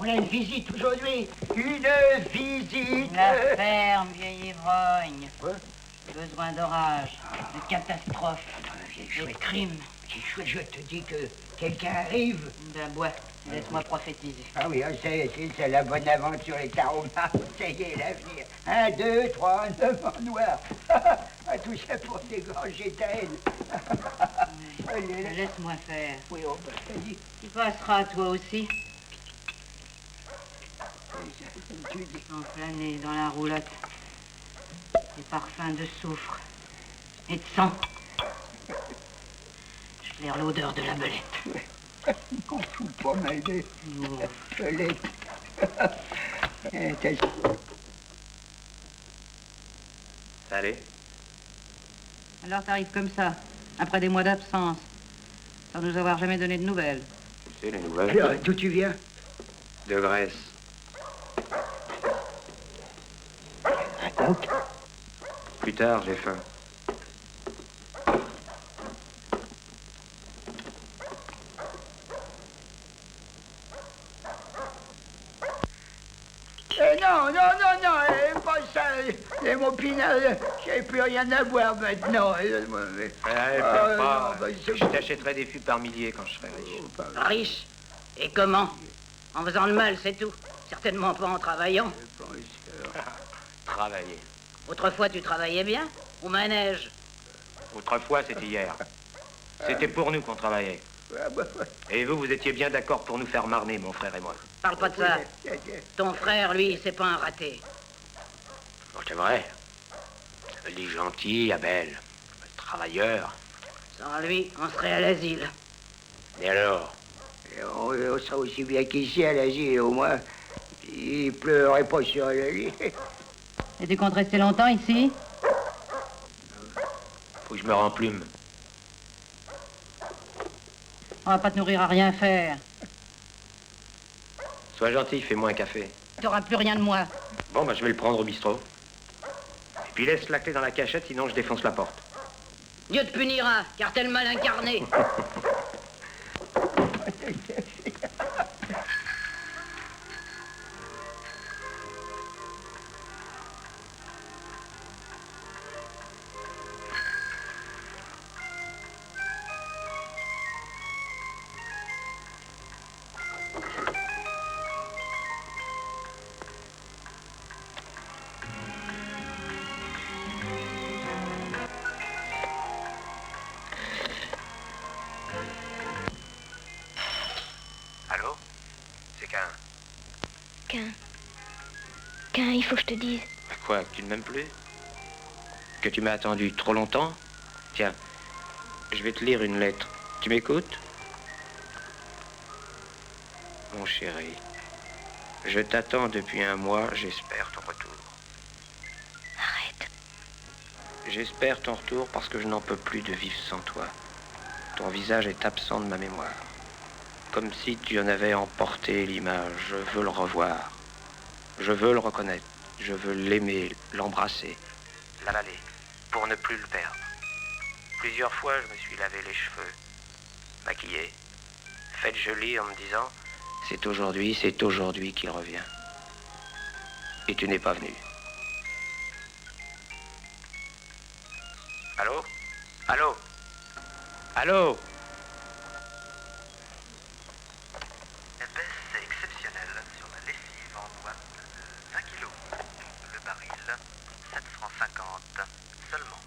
On a une visite aujourd'hui. Une visite. La ferme, vieille ivrogne. Quoi? Besoin d'orage, de catastrophe, de crime. C'est chouette, je te dis que quelqu'un arrive. Ben bois, laisse-moi prophétiser. Ah oui, c'est la bonne aventure, les tarots. Ça y est, l'avenir. 1, 2, 3, 9 en noir. Tout ça pour dégorger ta haine. Laisse-moi faire. Oui, oh, bah, vas-y. Tu passeras toi aussi, Tu dis. enflammé dans la roulotte. Des parfums de soufre et de sang. Je flaire l'odeur de la belette. On fout pas mal de belette. Allez. Alors t'arrives comme ça, après des mois d'absence, sans nous avoir jamais donné de nouvelles. Tu sais, les nouvelles. Alors, d'où tu viens? De Grèce. Raconte. Plus tard, j'ai faim. Non, pas ça. Les mon pinard, j'ai plus rien à boire maintenant. Pas. Non, Je t'achèterai des fûts par milliers quand je serai riche. Riche? Et comment? En faisant le mal, c'est tout. Certainement pas en travaillant. Travailler. Autrefois, tu travaillais bien, au manège. Autrefois, c'était hier. C'était pour nous qu'on travaillait. Et vous, vous étiez bien d'accord pour nous faire marner, mon frère et moi. Parle pas de ça. Ton frère, lui, c'est pas un raté. Bon, c'est vrai. Il est gentil, Abel. Travailleur. Sans lui, on serait à l'asile. Et alors? On serait aussi bien qu'ici à l'asile, au moins. Il pleurait pas sur le lit. Et tu comptes rester longtemps ici? Faut que je me remplume. On va pas te nourrir à rien faire. Sois gentil, fais-moi un café. T'auras plus rien de moi. Bon, bah, je vais le prendre au bistrot. Et puis laisse la clé dans la cachette, sinon je défonce la porte. Dieu te punira, car t'es le mal incarné. Allô? C'est Qu'un, il faut que je te dise. Quoi, que tu ne m'aimes plus? Que tu m'as attendu trop longtemps? Tiens, je vais te lire une lettre. Tu m'écoutes? Mon chéri, je t'attends depuis un mois, j'espère ton retour. Arrête. J'espère ton retour parce que je n'en peux plus de vivre sans toi. Ton visage est absent de ma mémoire. Comme si tu en avais emporté l'image. Je veux le revoir. Je veux le reconnaître. Je veux l'aimer, l'embrasser, l'avaler, pour ne plus le perdre. Plusieurs fois, je me suis lavé les cheveux, maquillé, fait jolie en me disant « c'est aujourd'hui qu'il revient. » Et tu n'es pas venu. Allô? Allô? Allô? Baisse exceptionnelle sur la lessive en boîte de 20 kilos. Le baril, 7 francs 50 seulement.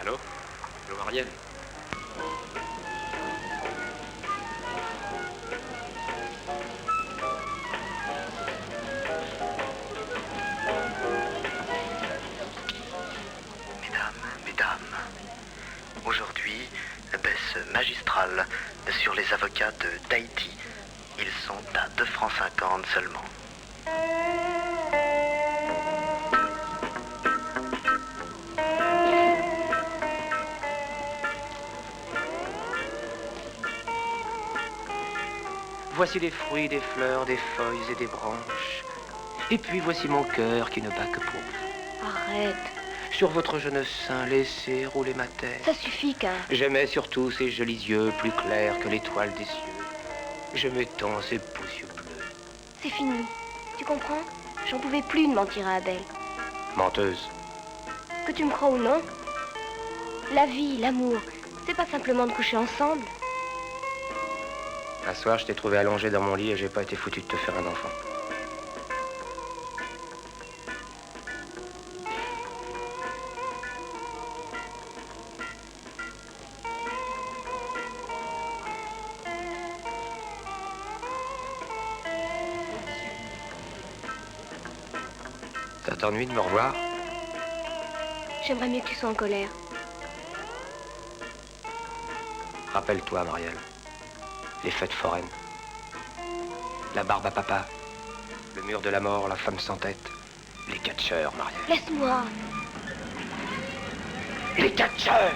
Allô? Allô, Marielle? Mesdames, Aujourd'hui, baisse magistrale sur les avocats de Tahiti. Ils sont à 2,50 francs seulement. Voici les fruits, des fleurs, des feuilles et des branches. Et puis voici mon cœur qui ne bat que pour vous. Arrête. Sur votre jeune sein, laissez rouler ma tête. Ça suffit, qu'un. J'aimais surtout ces jolis yeux plus clairs que l'étoile des cieux. J'aimais tant ces beaux yeux bleus. C'est fini. Tu comprends? J'en pouvais plus de mentir à Abel. Menteuse. Que tu me crois ou non, la vie, l'amour, c'est pas simplement de coucher ensemble. Un soir, je t'ai trouvé allongé dans mon lit et j'ai pas été foutu de te faire un enfant. Ça t'ennuie de me revoir? J'aimerais mieux que tu sois en colère. Rappelle-toi, Marielle. Les fêtes foraines. La barbe à papa. Le mur de la mort, la femme sans tête. Les catcheurs, Marielle. Laisse-moi. Les catcheurs!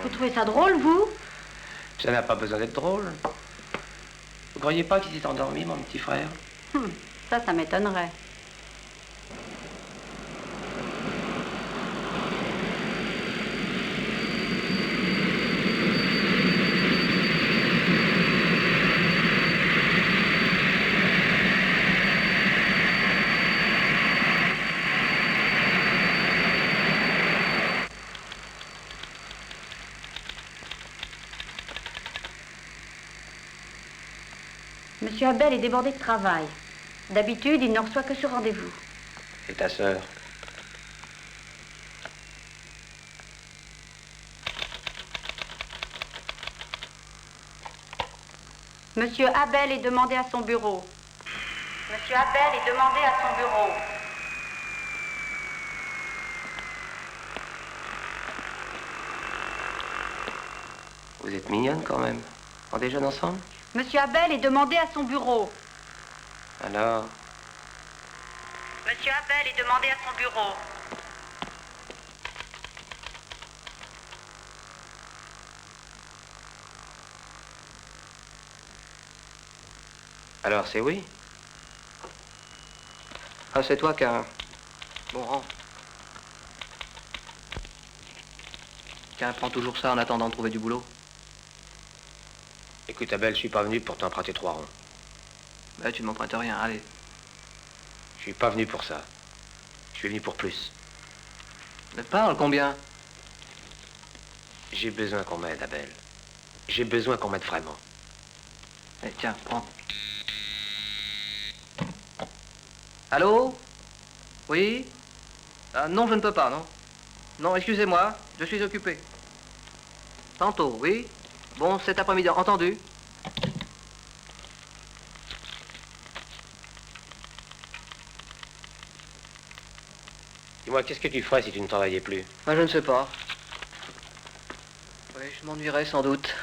Vous trouvez ça drôle, vous? Ça n'a pas besoin d'être drôle. Vous croyez pas qu'il s'est endormi, mon petit frère? Ça m'étonnerait. Monsieur Abel est débordé de travail. D'habitude, il ne reçoit que sur rendez-vous. Et ta sœur? Monsieur Abel est demandé à son bureau. Monsieur Abel est demandé à son bureau. Vous êtes mignonne quand même. On déjeune ensemble? Monsieur Abel est demandé à son bureau. Alors? Monsieur Abel est demandé à son bureau. Alors, c'est oui? Ah, c'est toi qui as un bon rang. Tiens, prends toujours ça en attendant de trouver du boulot. Écoute, Abel, je suis pas venu pour t'emprunter 3 ronds. Bah, tu ne m'empruntes rien, allez. Je suis pas venu pour ça. Je suis venu pour plus. Mais parle, combien? J'ai besoin qu'on m'aide, Abel. J'ai besoin qu'on m'aide vraiment. Eh, tiens, prends. Allô? Oui? Ah, non, je ne peux pas, non. Non, excusez-moi, je suis occupé. Tantôt, oui? Bon, cet après-midi, entendu? Dis-moi, qu'est-ce que tu ferais si tu ne travaillais plus? Ah, je ne sais pas. Oui, je m'ennuierais sans doute.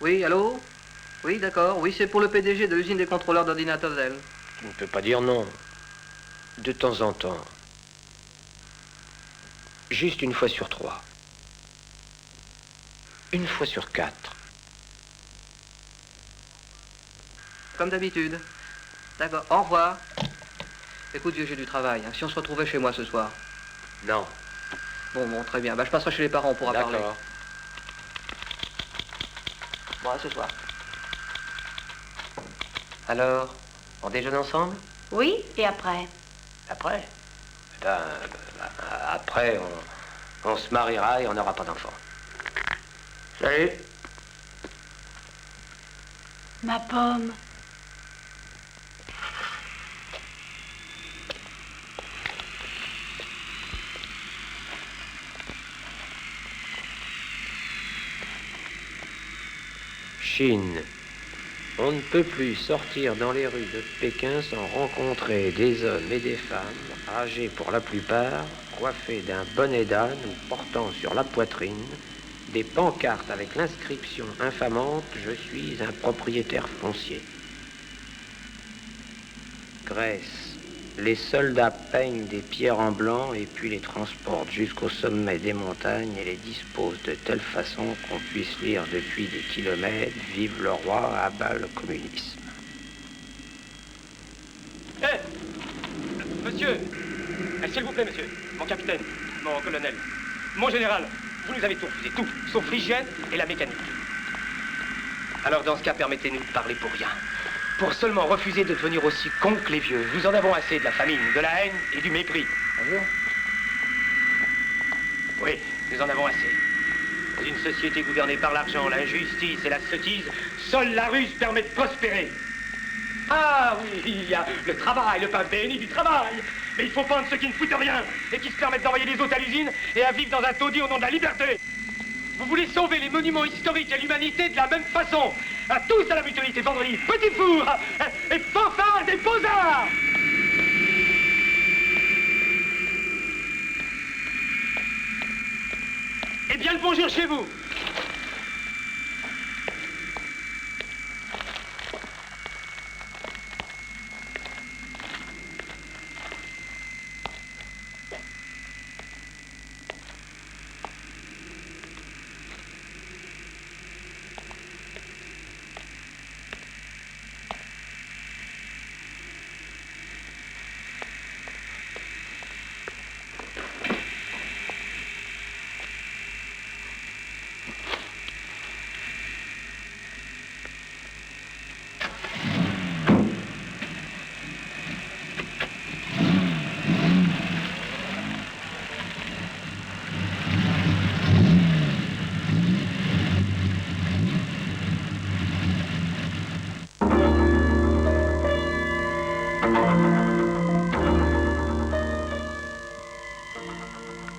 Oui, allô? Oui, d'accord. Oui, c'est pour le PDG de l'usine des contrôleurs d'ordinateurs d'elle. Tu ne peux pas dire non. De temps en temps. Juste une fois sur 3. Une fois sur 4. Comme d'habitude. D'accord. Au revoir. Écoute, vieux, j'ai du travail. Hein. Si on se retrouvait chez moi ce soir. Non. Bon, très bien. Bah, je passerai chez les parents, on pourra parler. D'accord. Bon, à ce soir. Alors, on déjeune ensemble? Oui, et après? Après? Ben, après, on se mariera et on n'aura pas d'enfant. Salut. Ma pomme. Chine. On ne peut plus sortir dans les rues de Pékin sans rencontrer des hommes et des femmes, âgés pour la plupart, coiffés d'un bonnet d'âne ou portant sur la poitrine des pancartes avec l'inscription infamante « Je suis un propriétaire foncier ». Grèce. Les soldats peignent des pierres en blanc et puis les transportent jusqu'au sommet des montagnes et les disposent de telle façon qu'on puisse lire depuis des kilomètres « Vive le roi, à bas le communisme ». Monsieur, s'il vous plaît, monsieur, mon capitaine, mon colonel, mon général, vous nous avez tout refusé, tout, sauf l'hygiène et la mécanique. Alors dans ce cas, permettez-nous de parler pour rien. Pour seulement refuser de devenir aussi cons que les vieux. Nous en avons assez de la famine, de la haine et du mépris. Bonjour. Oui, nous en avons assez. Dans une société gouvernée par l'argent, l'injustice et la sottise, seule la ruse permet de prospérer. Ah oui, il y a le travail, le pain béni du travail. Mais il faut prendre ceux qui ne foutent rien et qui se permettent d'envoyer des autres à l'usine et à vivre dans un taudis au nom de la liberté. Vous voulez sauver les monuments historiques et l'humanité de la même façon. À tous à la mutualité vendredi, petit four et fanfare des beaux-arts. Eh bien, le bonjour chez vous.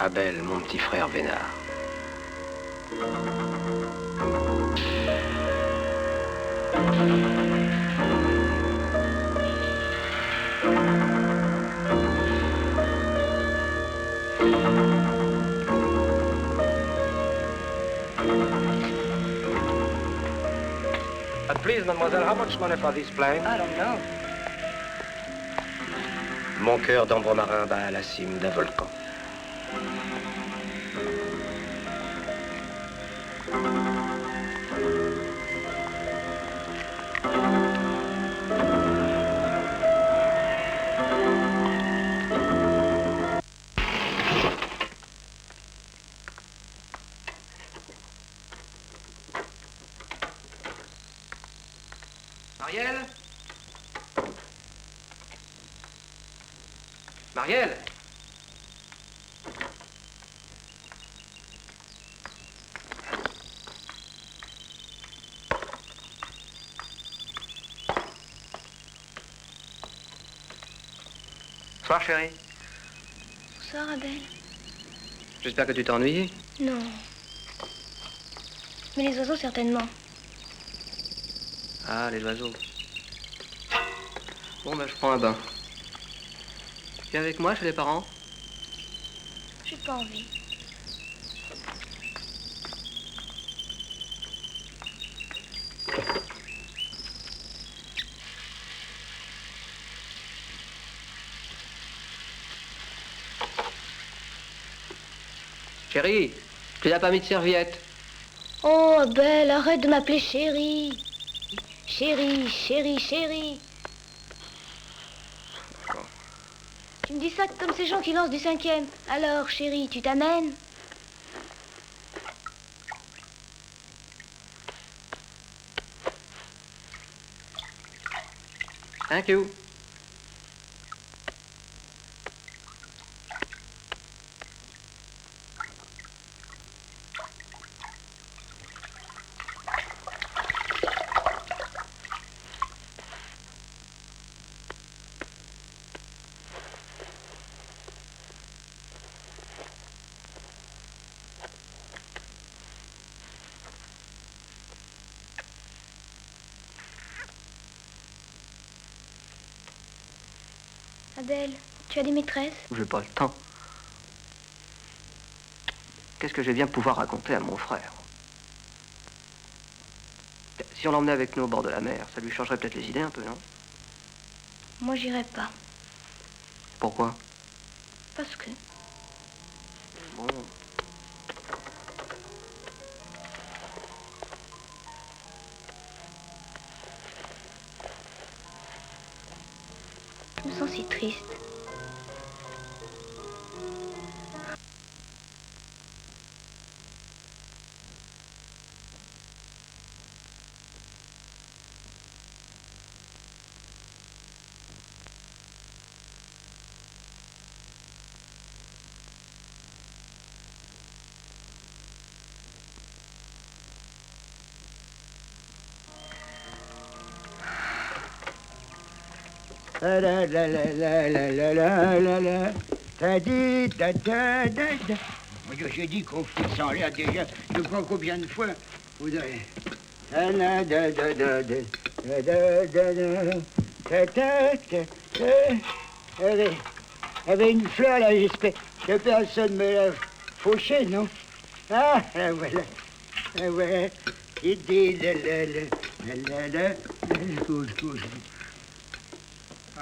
Abel, mon petit frère Vénard. Please, mademoiselle, how much money for this plane? I don't know. Mon cœur d'ambre marin bat à la cime d'un volcan. Marielle? Marielle? Bonsoir, chérie. Bonsoir, Abel. J'espère que tu t'es ennuyé. Non. Mais les oiseaux, certainement. Ah, les oiseaux. Bon, ben, je prends un bain. Viens avec moi chez les parents? J'ai pas envie. Chérie, tu n'as pas mis de serviette. Oh, Abel, arrête de m'appeler chérie. Chérie, chérie, chérie. Tu me dis ça comme ces gens qui lancent du 5e. Alors, chérie, tu t'amènes? Thank you. Abel, tu as des maîtresses? J'ai pas le temps. Qu'est-ce que je vais bien pouvoir raconter à mon frère? Si on l'emmenait avec nous au bord de la mer, ça lui changerait peut-être les idées un peu, non? Moi, j'irai pas. Pourquoi? Parce que... Bon. Je me sens si triste. La la la la la la la la la. Ta di ta ta ta ta. J'ai dit qu'on fait ça en l'air déjà. Je crois combien de fois vous avez. La la da da da da da da da da. Ta ta ta ta. Avait une fleur là, j'espère que personne me l'a fauchée, non? Ah, la voilà. La voilà. Il dit la la la la la la.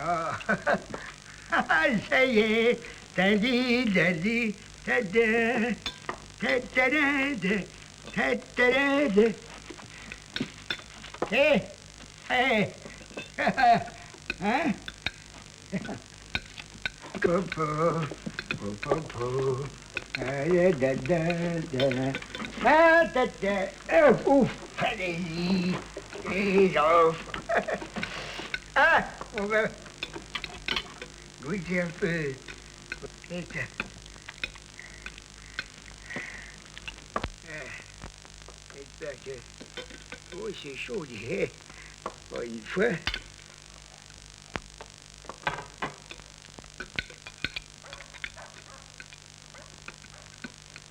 Ah, ça y est. Tadi, dadi, tada, tatada, tatada. Hé, hé, hein? Popo, popo, da da da. Ah, da da. Ouf, allez-y, les enfants. Ah, on va goûter un peu. J'espère que... Oh, c'est chaud, dis. Pas une fois.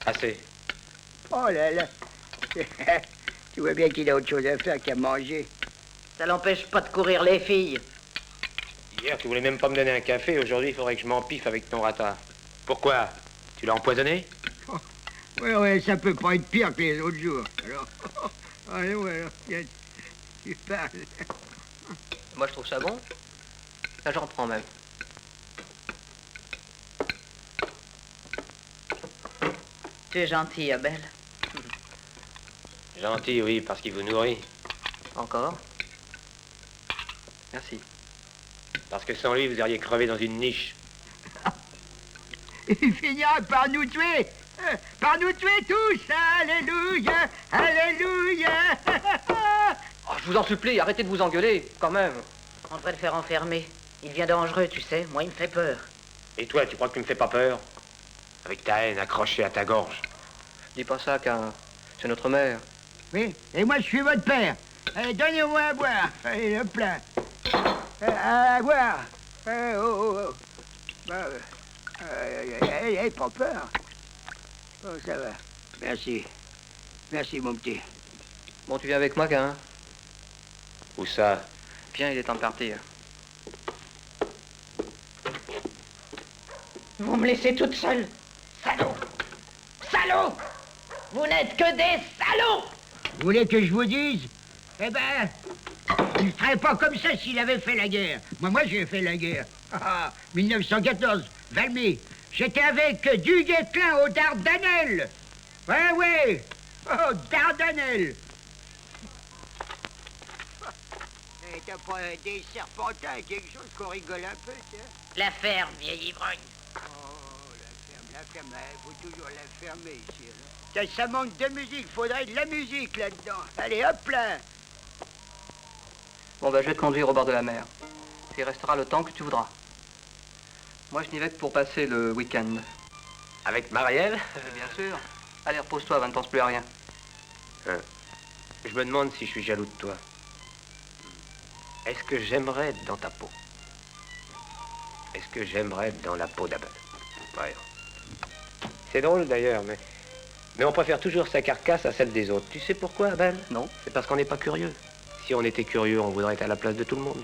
Assez. Oh là là. Tu vois bien qu'il a autre chose à faire qu'à manger. Ça l'empêche pas de courir les filles. Hier, tu voulais même pas me donner un café. Aujourd'hui, il faudrait que je m'empiffe avec ton rata. Pourquoi? Tu l'as empoisonné? Oh, ouais, ça peut pas être pire que les autres jours. Alors, alors, tiens, tu parles. Moi, je trouve ça bon. Là, j'en prends même. Tu es gentil, Abel. Gentil, oui, parce qu'il vous nourrit. Encore? Merci. Parce que sans lui, vous auriez crevé dans une niche. Il finira par nous tuer. Par nous tuer tous. Alléluia. Alléluia. Oh, je vous en supplie, arrêtez de vous engueuler, quand même. On devrait le faire enfermer. Il devient dangereux, tu sais. Moi, il me fait peur. Et toi, tu crois que tu me fais pas peur? Avec ta haine accrochée à ta gorge. Dis pas ça, car c'est notre mère. Oui, et moi je suis votre père. Allez, donnez-moi à boire. Allez, le plein. À boire. Oh. Allez, pas peur. Oh, ça va. Merci. Merci, mon petit. Bon, tu viens avec moi, Cain? Où ça? Viens, il est temps de partir. Vous me laissez toute seule. Salaud! Salaud! Vous n'êtes que des salauds! Vous voulez que je vous dise? Eh ben, il ne ferait pas comme ça s'il avait fait la guerre. Moi, j'ai fait la guerre. 1914, Valmy. J'étais avec Duguesclin aux Dardanelles. Ouais. Oh, Dardanelles. T'as pas des serpentins, quelque chose qu'on rigole un peu, tiens? La ferme, vieille ivrogne. Oh, la ferme, faut toujours la fermer ici. Alors. Ça manque de musique, faudrait de la musique là-dedans. Allez, hop là. Bon, ben, je vais te conduire au bord de la mer. Tu y resteras le temps que tu voudras. Moi, je n'y vais que pour passer le week-end. Avec Marielle? Bien sûr. Allez, repose-toi, ne pense plus à rien. Je me demande si je suis jaloux de toi. Est-ce que j'aimerais être dans ta peau? Est-ce que j'aimerais être dans la peau d'Abel? Ouais. C'est drôle d'ailleurs, mais on préfère toujours sa carcasse à celle des autres. Tu sais pourquoi, Abel? Non. C'est parce qu'on n'est pas curieux. Si on était curieux, on voudrait être à la place de tout le monde.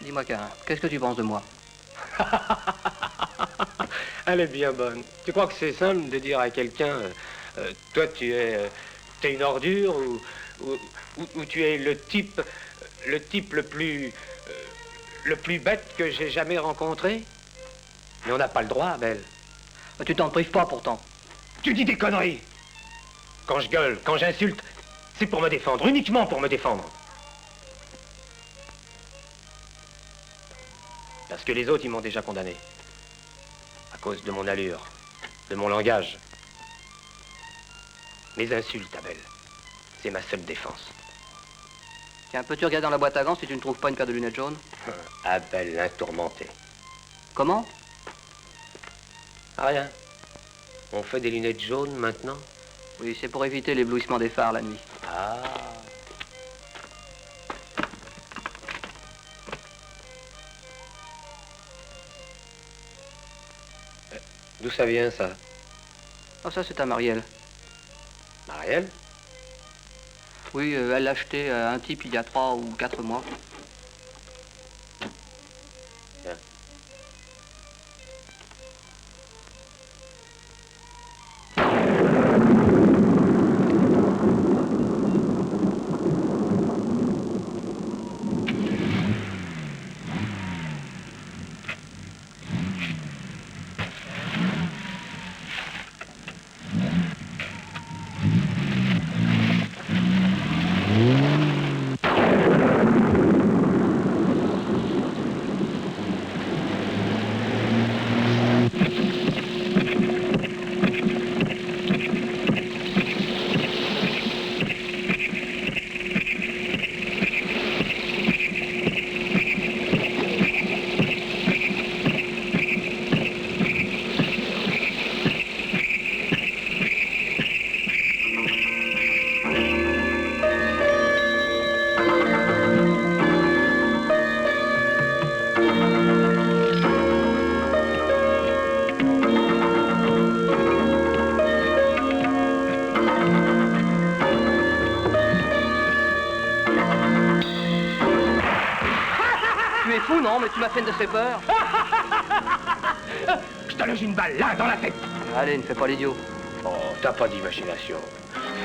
Dis-moi, Cain, qu'est-ce que tu penses de moi? Elle est bien bonne. Tu crois que c'est simple de dire à quelqu'un, toi tu es une ordure ou tu es le type le plus bête que j'ai jamais rencontré? Mais on n'a pas le droit, Abel. Tu t'en prives pas, pourtant. Tu dis des conneries. Quand je gueule, quand j'insulte, c'est pour me défendre, uniquement pour me défendre. Parce que les autres, ils m'ont déjà condamné. À cause de mon allure, de mon langage. Mes insultes, Abel, c'est ma seule défense. Tiens, peux-tu regarder dans la boîte à gants si tu ne trouves pas une paire de lunettes jaunes? Abel, l'intourmenté. Comment? Rien. On fait des lunettes jaunes maintenant? Oui, c'est pour éviter l'éblouissement des phares la nuit. Ah. D'où ça vient, ça? Oh, ça, c'est à Marielle. Marielle? Oui, elle l'a acheté à un type il y a 3 ou 4 mois. Bien. Non, mais tu m'as fait une de ces peurs. Je te loge une balle, là, dans la tête. Allez, ne fais pas l'idiot. Oh, t'as pas d'imagination.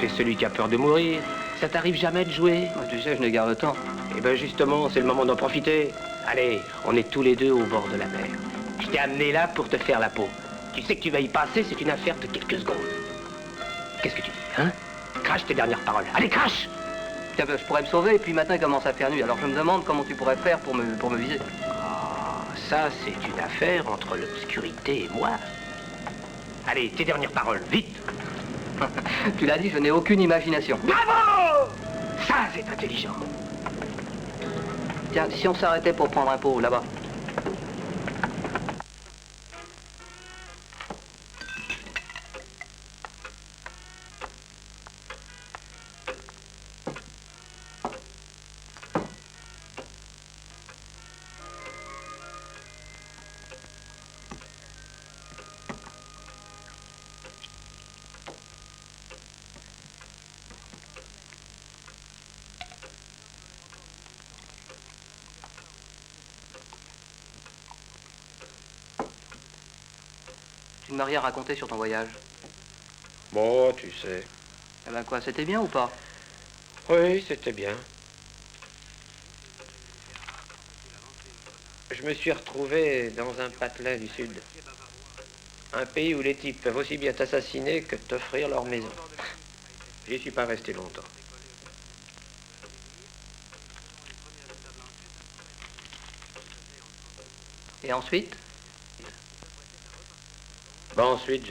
Fais celui qui a peur de mourir. Ça t'arrive jamais de jouer? Moi, tu sais, je n'ai guère le temps. Eh ben justement, c'est le moment d'en profiter. Allez, on est tous les deux au bord de la mer. Je t'ai amené là pour te faire la peau. Tu sais que tu vas y passer, c'est une affaire de quelques secondes. Qu'est-ce que tu dis, hein? Crache tes dernières paroles. Allez, crache! Tiens, ben, je pourrais me sauver, et puis maintenant il commence à faire nuit. Alors je me demande comment tu pourrais faire pour me viser. Ah, ça, c'est une affaire entre l'obscurité et moi. Allez, tes dernières paroles, vite! Tu l'as dit, je n'ai aucune imagination. Bravo! Ça, c'est intelligent. Tiens, si on s'arrêtait pour prendre un pot, là-bas. Tu ne m'as rien raconté sur ton voyage. Bon, tu sais. Eh ben quoi, c'était bien ou pas? Oui, c'était bien. Je me suis retrouvé dans un patelin du Sud. Un pays où les types peuvent aussi bien t'assassiner que t'offrir leur maison. J'y suis pas resté longtemps. Et ensuite? Bon, ensuite,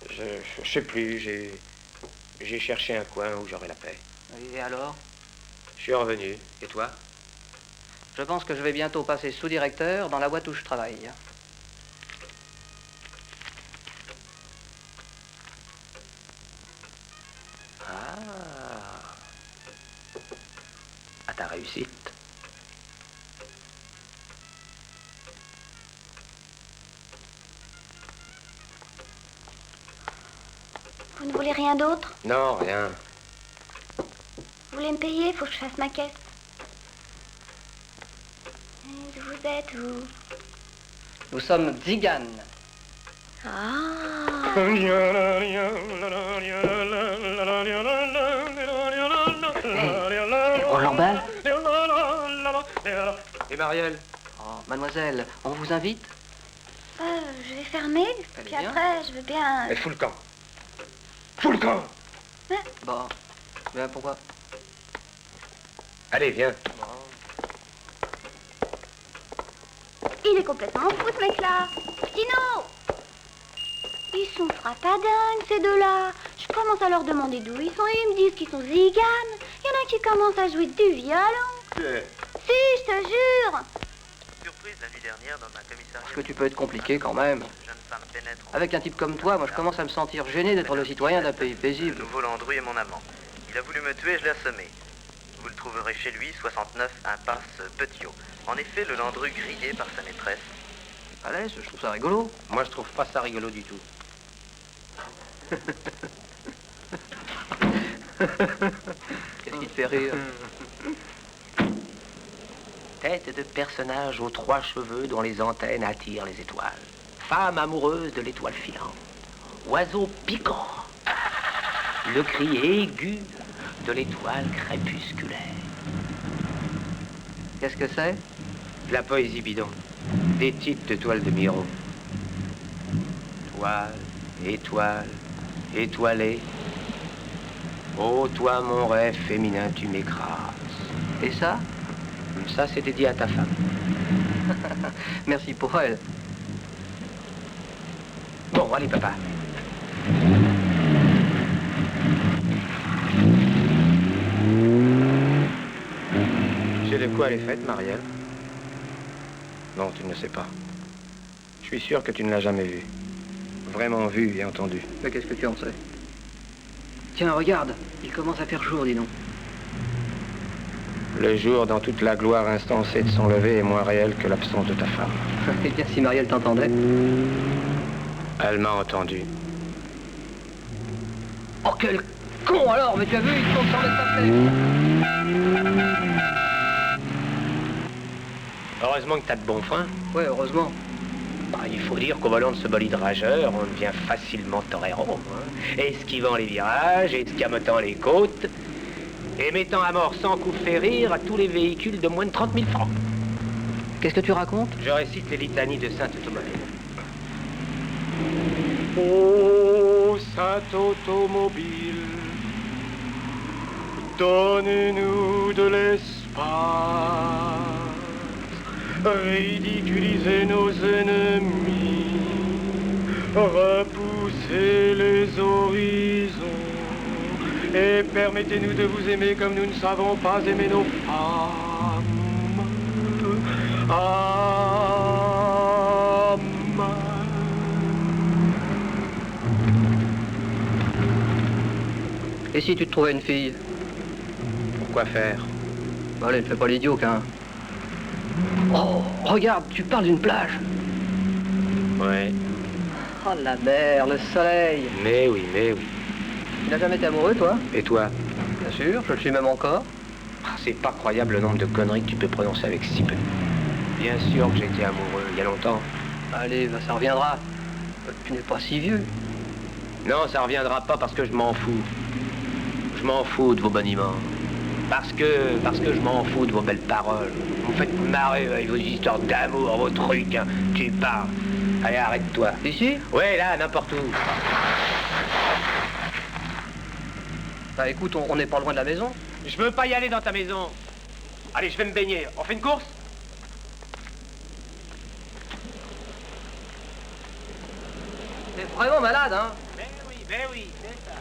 je sais plus, j'ai cherché un coin où j'aurais la paix. Et alors? Je suis revenu. Et toi? Je pense que je vais bientôt passer sous-directeur dans la boîte où je travaille. Ah. À ta réussite. Vous ne voulez rien d'autre? Non, rien. Vous voulez me payer? Faut que je fasse ma caisse. D'où vous êtes, vous? Nous sommes Tziganes. Ah. On l'emballe? Et Marielle? Oh, mademoiselle, on vous invite? Je vais fermer, Allez, puis viens. après, je veux bien... Et fous le camp. Fous le camp! Bon, mais pourquoi? Allez, viens. Il est complètement fou, ce mec-là. Tino! Ils sont frappadingues, ces deux-là. Je commence à leur demander d'où ils sont, et ils me disent qu'ils sont ziganes. Il y en a qui commencent à jouer du violon. Si, je te jure. Surprise la nuit dernière dans un commissariat. Parce que tu peux être compliqué quand même. Jeune femme pénètre. Avec un type comme toi, moi je commence à me sentir gêné d'être le citoyen d'un pays Le paisible. nouveau Landru est mon amant. Il a voulu me tuer, je l'ai assommé. Vous le trouverez chez lui, 69 impasse Petiot. En effet, le Landru grillé par sa maîtresse. Allez, je trouve ça rigolo. Moi, je trouve pas ça rigolo du tout. Qu'est-ce qui te fait rire? Tête de personnage aux trois cheveux dont les antennes attirent les étoiles. Femme amoureuse de l'étoile filante. Oiseau piquant. Le cri aigu de l'étoile crépusculaire. Qu'est-ce que c'est? La poésie bidon. Des titres de toile de Miro. Toile, étoile, étoilée. Oh, toi, mon rêve féminin, tu m'écrases. Et ça? Ça, c'était dit à ta femme. Merci pour elle. Bon, allez, papa. Tu sais de quoi elle est faite, Marielle? Non, tu ne le sais pas. Je suis sûr que tu ne l'as jamais vue. Vraiment vue et entendue. Mais qu'est-ce que tu en sais? Tiens, regarde, il commence à faire jour, dis donc. Le jour, dans toute la gloire instancée de son lever, est moins réel que l'absence de ta femme. Eh bien, si Marielle t'entendait. Elle m'a entendu. Oh, quel con alors! Mais tu as vu, il tombe sans mettre sa flèche. Heureusement que t'as de bons freins. Ouais, heureusement. Bah, il faut dire qu'au volant de ce bolide rageur, on devient facilement torero. Hein. Esquivant les virages, escamotant les côtes, et mettant à mort sans coup férir à tous les véhicules de moins de 30 000 francs. Qu'est-ce que tu racontes? Je récite les litanies de Sainte Thomasine. Ô saint automobile, donnez-nous de l'espace, ridiculisez nos ennemis, repoussez les horizons, et permettez-nous de vous aimer comme nous ne savons pas aimer nos femmes. Et si tu te trouvais une fille? Pourquoi faire? Bah, allez, ne fais pas l'idiot, qu'un. Oh, regarde, tu parles d'une plage. Ouais. Oh, la mer, le soleil. Mais oui, mais oui. Tu n'as jamais été amoureux, toi? Et toi? Bien sûr, je le suis même encore. C'est pas croyable le nombre de conneries que tu peux prononcer avec si peu. Bien sûr que j'étais amoureux, il y a longtemps. Allez, bah, ça reviendra. Tu n'es pas si vieux. Non, ça reviendra pas parce que je m'en fous. Je m'en fous de vos boniments. Parce que je m'en fous de vos belles paroles. Vous me faites marrer avec vos histoires d'amour, vos trucs, hein. Tu parles. Allez, arrête-toi. Ici? Ouais, là, n'importe où. Bah écoute, on n'est pas loin de la maison. Je veux pas y aller dans ta maison. Allez, je vais me baigner. On fait une course? T'es vraiment malade, hein? Ben oui, c'est ça.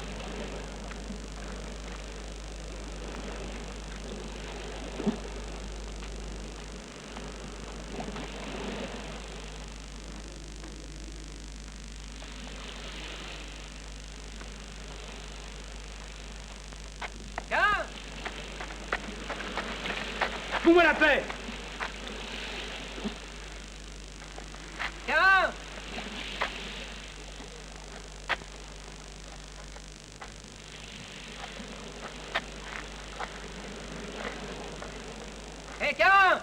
Fous-moi la paix! Carin! Hé, Carin!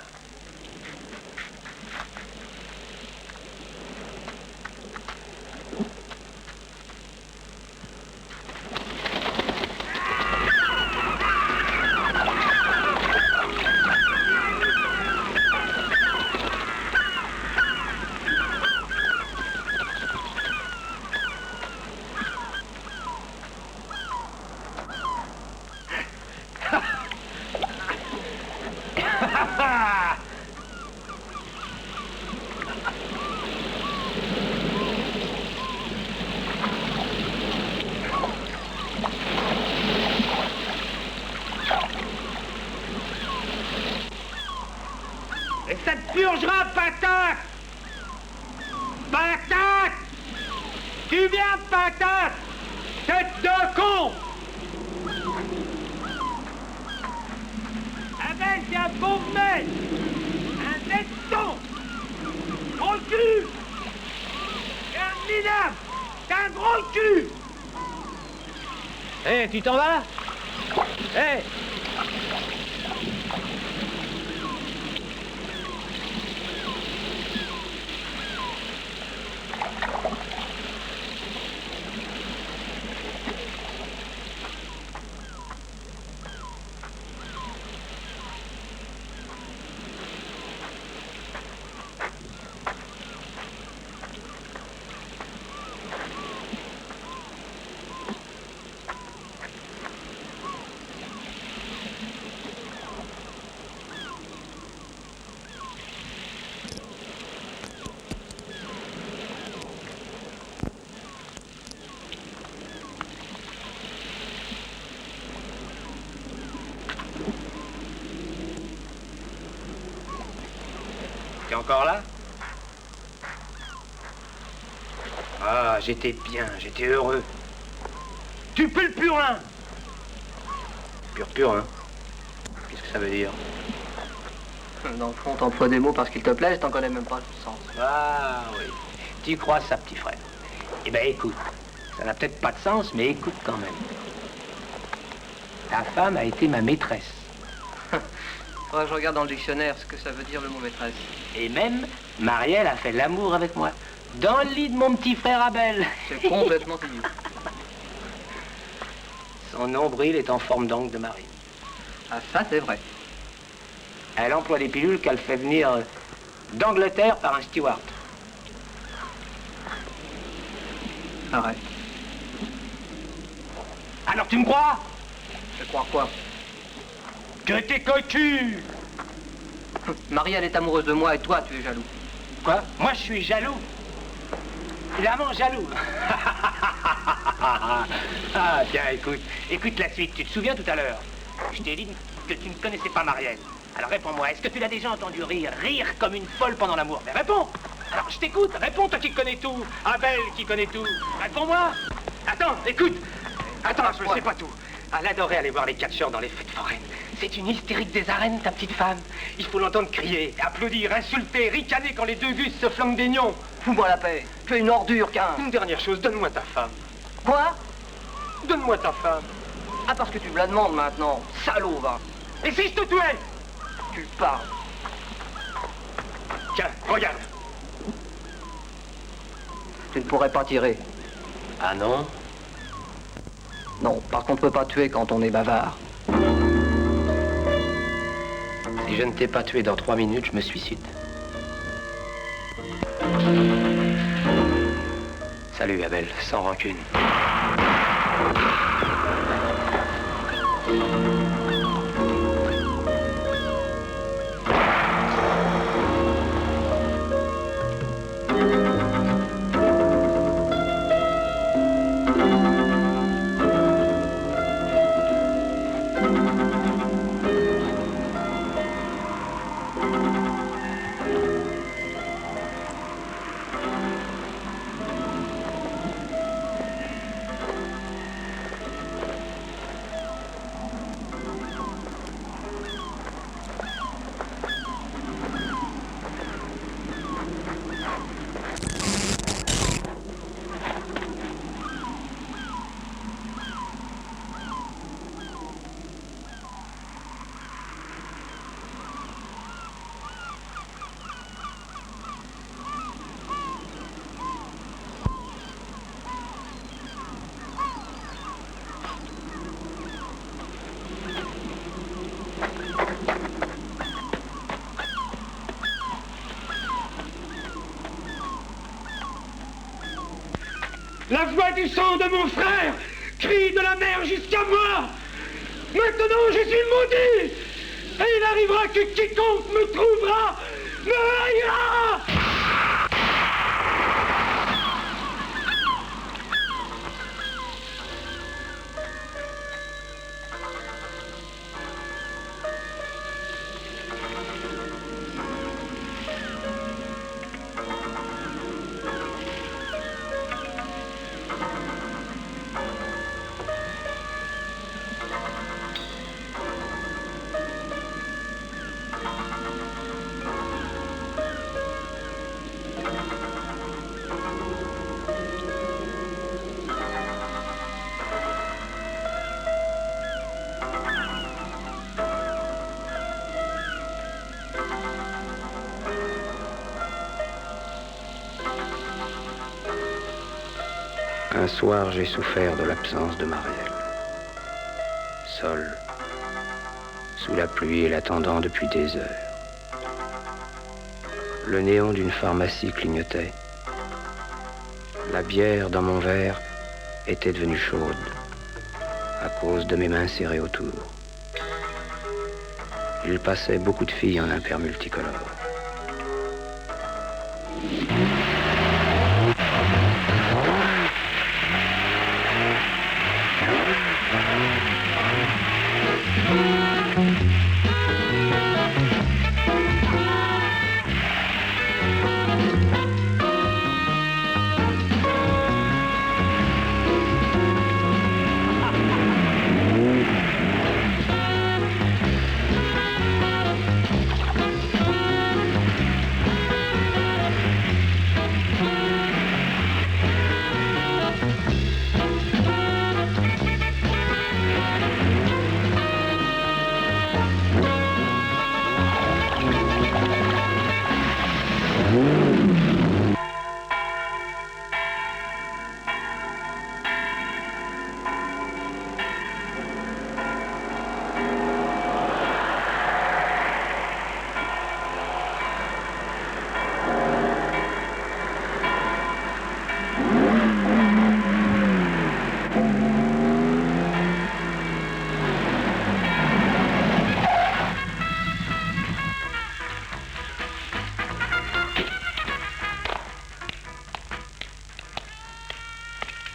Et ça te purgera, patate! Patate! Tu viens, patate! Tête de con! Avec un pauvre mec! Un deston! Gros cul! Et un minable! T'es un gros cul! Hé, tu t'en vas? Hé! T'es encore là? Ah, j'étais bien, j'étais heureux. Tu pues le purin! Pur, hein? Qu'est-ce que ça veut dire? Dans le fond, t'emploies des mots parce qu'ils te plaisent, t'en connais même pas le sens. Ah oui, tu crois ça, petit frère? Eh ben écoute, ça n'a peut-être pas de sens, mais écoute quand même. Ta femme a été ma maîtresse. Faudrait que je regarde dans le dictionnaire ce que ça veut dire le mot maîtresse. Et même, Marielle a fait l'amour avec moi. Dans le lit de mon petit frère Abel. C'est complètement idiot. Son nombril est en forme d'angle de marine. Ah, ça, c'est vrai. Elle emploie des pilules qu'elle fait venir d'Angleterre par un steward. Arrête. Alors tu me crois? Je crois quoi? Que t'es cocu! Marielle est amoureuse de moi et toi, tu es jaloux. Quoi? Moi, je suis jaloux. Évidemment jaloux. Ah, tiens, écoute la suite. Tu te souviens tout à l'heure? Je t'ai dit que tu ne connaissais pas Marielle. Alors réponds-moi, est-ce que tu l'as déjà entendu rire comme une folle pendant l'amour? Mais réponds! Alors je t'écoute, réponds, toi qui connais tout. Abel qui connaît tout. Réponds-moi! Attends, écoute! Attends, je ne sais pas tout. Elle adorait aller voir les catcheurs dans les fêtes foraines. C'est une hystérique des arènes, ta petite femme. Il faut l'entendre crier, applaudir, insulter, ricaner quand les deux gus se flanquent des nions. Fous-moi la paix. Tu es une ordure, qu'un. Une dernière chose, donne-moi ta femme. Quoi? Donne-moi ta femme. Ah, parce que tu me la demandes maintenant. Salaud, va. Et si je te tuais? Tu parles. Tiens, regarde. Tu ne pourrais pas tirer. Ah non? Non, parce qu'on ne peut pas tuer quand on est bavard. Si je ne t'ai pas tué dans 3 minutes, je me suicide. Salut Abel, sans rancune. La voix du sang de mon frère crie de la mer jusqu'à moi. Maintenant, je suis maudit. Et il arrivera que quiconque me trouvera me haïra. Un soir, j'ai souffert de l'absence de Marielle. Seul, sous la pluie et l'attendant depuis des heures. Le néon d'une pharmacie clignotait. La bière dans mon verre était devenue chaude à cause de mes mains serrées autour. Il passait beaucoup de filles en impair multicolore.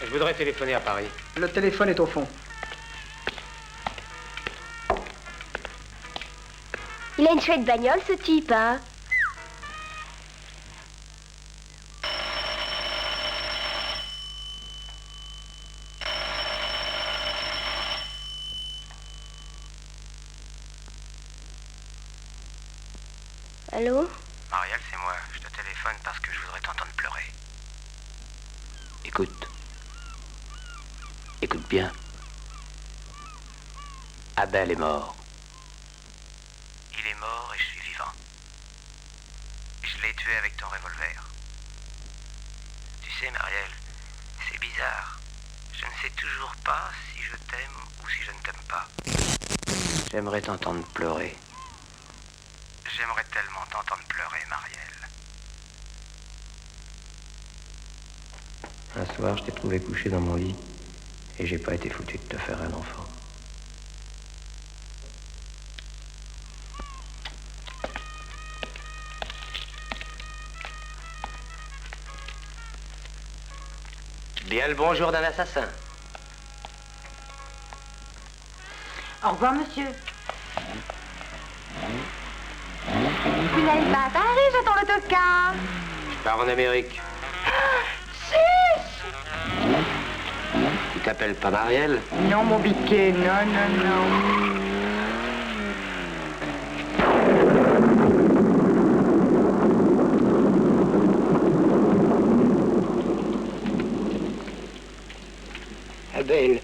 Je voudrais téléphoner à Paris. Le téléphone est au fond. Il a une chouette bagnole, ce type, hein? Allô? Marielle, c'est moi. Je te téléphone parce que je voudrais t'entendre pleurer. Écoute. Écoute bien. Abel est mort. Il est mort et je suis vivant. Je l'ai tué avec ton revolver. Tu sais, Marielle, c'est bizarre. Je ne sais toujours pas si je t'aime ou si je ne t'aime pas. J'aimerais t'entendre pleurer. J'aimerais tellement t'entendre pleurer, Marielle. Un soir, je t'ai trouvé couché dans mon lit et j'ai pas été foutu de te faire un enfant. Bien le bonjour d'un assassin. Au revoir, monsieur. Tu n'arrives pas à Paris, j'attends l'autocar. Je pars en Amérique. Tu t'appelles pas Marielle? Non, mon biquet, non, non, non. Abel.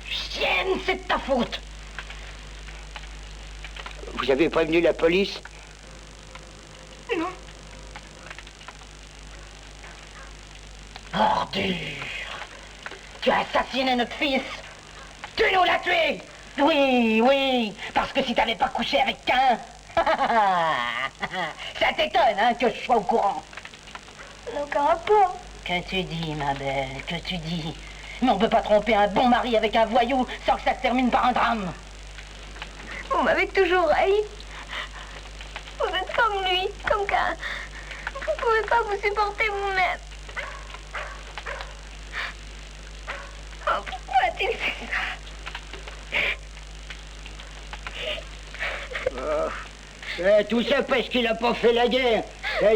Chienne, c'est de ta faute. Vous avez prévenu la police? Non. Ordure. Tu as assassiné notre fils. Tu nous l'as tué. Oui, oui, parce que si t'avais pas couché avec qu'un... Ça t'étonne, hein, que je sois au courant. Aucun rapport. Que tu dis, ma belle, que tu dis? Mais on peut pas tromper un bon mari avec un voyou sans que ça se termine par un drame. Vous m'avez toujours haï. Vous êtes comme lui, comme qu'un... Vous pouvez pas vous supporter vous-même. Oh, pourquoi a-t-il fait ça? Tout ça parce qu'il n'a pas fait la guerre.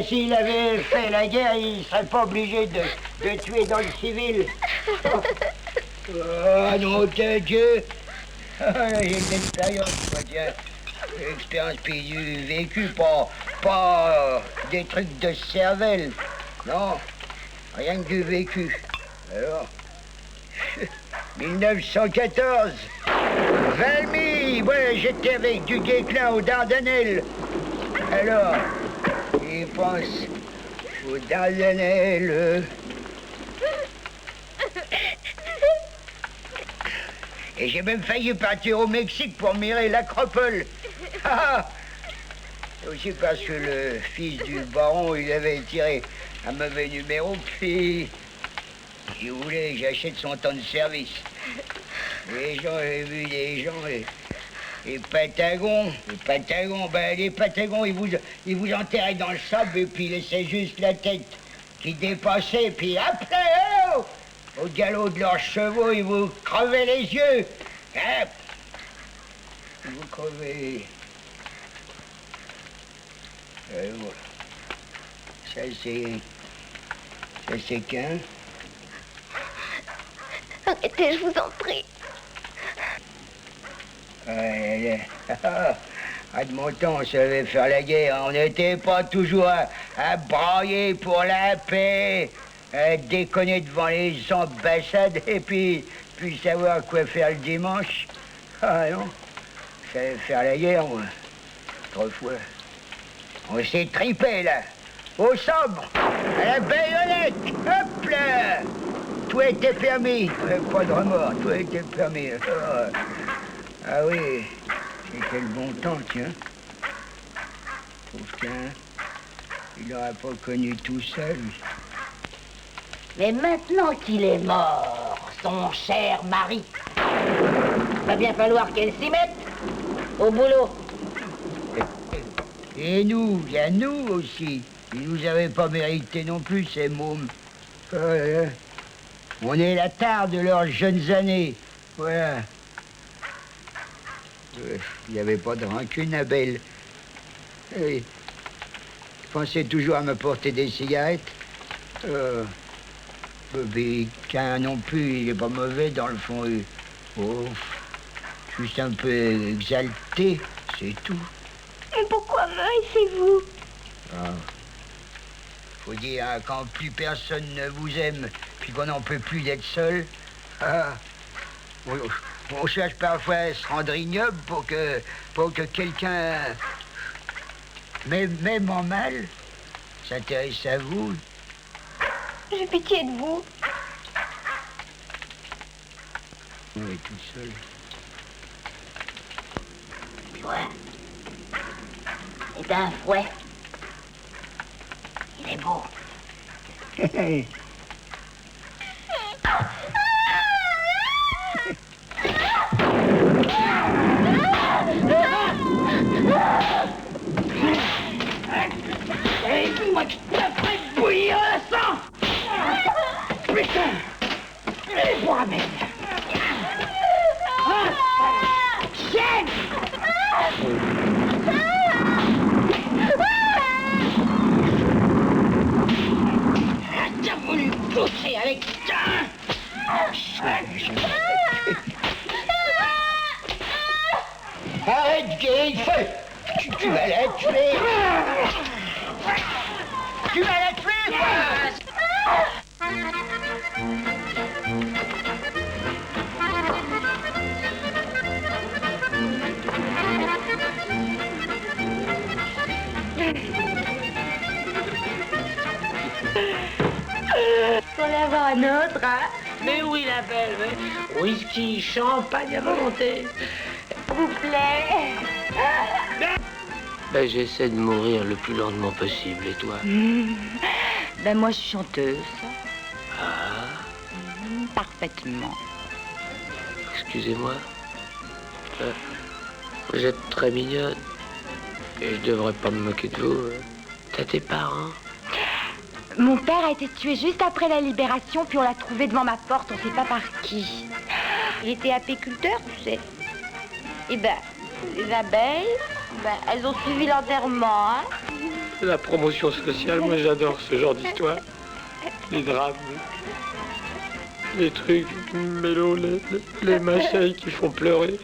S'il avait fait la guerre, il ne serait pas obligé de tuer dans le civil. Oh, nom de Dieu. J'ai une expérience, quoi, tiens. Expérience puis du vécu, pas des trucs de cervelle. Non, rien que du vécu. Alors, 1914, Valmy, ouais, j'étais avec du Guesclin aux Dardanelles. Alors, il pense aux Dardanelles. Et j'ai même failli partir au Mexique pour mirer l'Acropole. Aussi parce que le fils du baron, il avait tiré un mauvais numéro, puis il voulait que j'achète son temps de service. Les gens, j'ai vu des gens, les Patagons, les Patagons, ils vous enterraient dans le sable et puis ils laissaient juste la tête qui dépassait, puis après, oh, au galop de leurs chevaux, ils vous crevaient les yeux. Hein? Ils vous crevez. Voilà. Ça, c'est qu'un. Arrêtez, je vous en prie. De mon temps, on savait faire la guerre. On n'était pas toujours à brailler pour la paix, à déconner devant les ambassades et puis savoir quoi faire le dimanche. Ah non, je savais faire la guerre, moi. Autrefois. On s'est tripé, là. Au sabre, à la baïonnette. Hop là! Tout était permis. Pas de remords, tout était permis. Ah oui, c'était le bon temps, tiens. Pauvre qu'un, il n'aurait pas connu tout ça, lui. Mais maintenant qu'il est mort, son cher mari, va bien falloir qu'elle s'y mette au boulot. Et nous, il y a nous aussi. Ils nous avaient pas mérité non plus, ces mômes. On est la tare de leurs jeunes années. Voilà. Il n'y avait pas de rancune, Abel. Il pensait toujours à m'apporter des cigarettes. Mais qu'un non plus, il n'est pas mauvais dans le fond. Oh, juste un peu exalté, c'est tout. Mais pourquoi m'haïssez-vous? Faut dire, hein, quand plus personne ne vous aime, puis qu'on n'en peut plus d'être seul, on cherche parfois à se rendre ignoble pour que quelqu'un, même en mal, s'intéresse à vous. J'ai pitié de vous. On est tout seul. Ouais. C'est un fouet. Il est beau. Moi qui te ferai bouillir le sang. Putain. Les bois, merde. Chienne. T'as voulu coucher avec ça. Arrête, vieille folle! Tu vas la tuer! Tu vas la tuer, quoi! Faut en avoir un autre, hein? Mais oui, la belle, mais whisky, champagne à volonté. Vous plaît? Ben, j'essaie de mourir le plus lentement possible, et toi? Ben moi je suis chanteuse. Ah, Parfaitement. excusez-moi. Vous êtes très mignonne. Et je devrais pas me moquer de vous. T'as tes parents? Mon père a été tué juste après la libération, puis on l'a trouvé devant ma porte, on sait pas par qui. Il était apiculteur, tu sais. Et ben, les abeilles, ben, elles ont suivi l'enterrement, hein. La promotion sociale, moi j'adore ce genre d'histoire. Les drames, les trucs mélos, les machins qui font pleurer.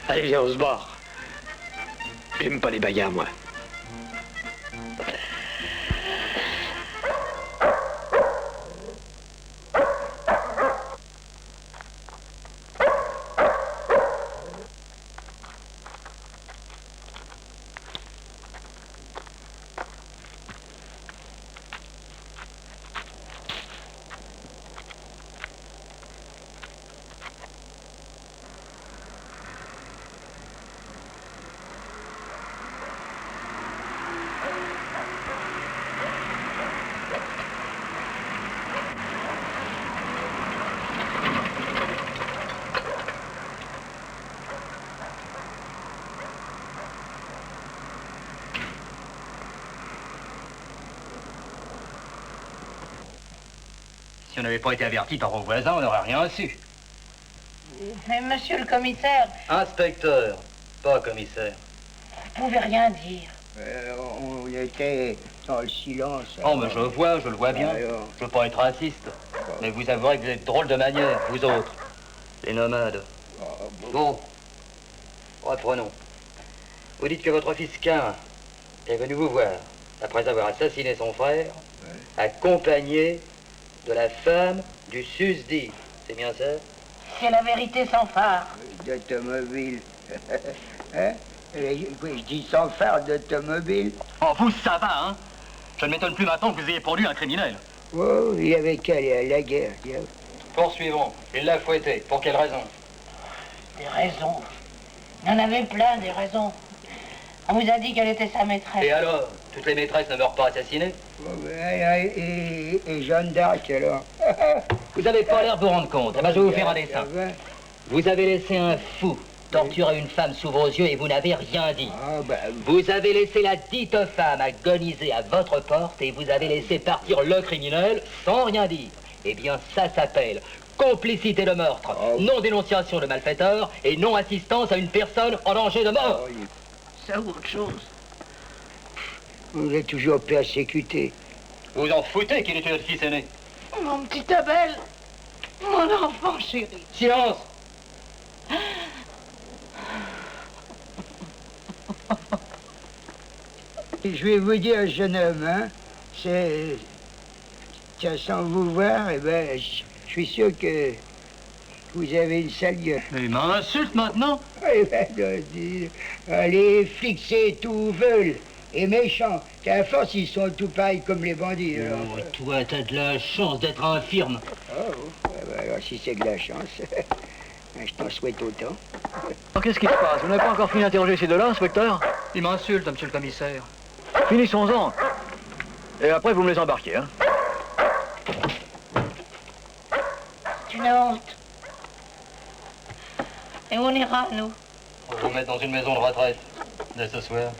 Allez, viens, on se barre. J'aime pas les bagarres, moi. Si on n'avait pas été averti par vos voisins, on n'aurait rien su. Mais monsieur le commissaire, Inspecteur, pas commissaire. vous pouvez rien dire. On était dans le silence. Oh, mais je le vois bien. Alors. Je veux pas être raciste. Mais vous avouerez que vous êtes drôle de manière, vous autres. Les nomades. Bon, reprenons. Vous dites que votre fils Quint est venu vous voir, après avoir assassiné son frère, accompagné de la femme du susdit. C'est bien ça? C'est la vérité sans phare. D'automobile. Hein? Je dis sans phare d'automobile. Oh, vous, ça va, hein? Je ne m'étonne plus maintenant que vous ayez pendu un criminel. Oh, il avait qu'à aller à la guerre. Poursuivons. Il l'a fouetté. Pour quelle raison? Des raisons. Il y en avait plein, des raisons. On vous a dit qu'elle était sa maîtresse. Et alors? Toutes les maîtresses ne meurent pas assassinées? Oh, et Jeanne d'Arc, alors? Vous n'avez pas l'air de vous rendre compte. Eh ben, je vais vous faire un dessin. Vous avez laissé un fou torturer une femme sous vos yeux et vous n'avez rien dit. Ah, ben... Vous avez laissé la dite femme agoniser à votre porte et vous avez laissé partir le criminel sans rien dire. Eh bien, ça s'appelle complicité de meurtre, non-dénonciation de malfaiteur et non-assistance à une personne en danger de mort. Ça ou autre chose? Vous êtes toujours persécuté. Vous en foutez qu'il était votre fils aîné? Mon petit Abel, mon enfant chéri. Silence! Je vais vous dire, jeune homme, hein, c'est... Tiens, sans vous voir, eh ben, je suis sûr que vous avez une sale gueule. Mais il m'insulte maintenant? Eh ben, les flics, c'est tout veulent et méchants. À force, ils sont tout pareils comme les bandits. Alors. Oh, toi, t'as de la chance d'être infirme. Oh, ben, alors, si c'est de la chance, je t'en souhaite autant. Alors, qu'est-ce qui se passe? Vous n'avez pas encore fini d'interroger ces deux-là, inspecteur? Il m'insulte, monsieur le commissaire. Finissons-en. Et après, vous me les embarquez, hein? C'est une honte. Et on ira, nous? On va vous mettre dans une maison de retraite, dès ce soir.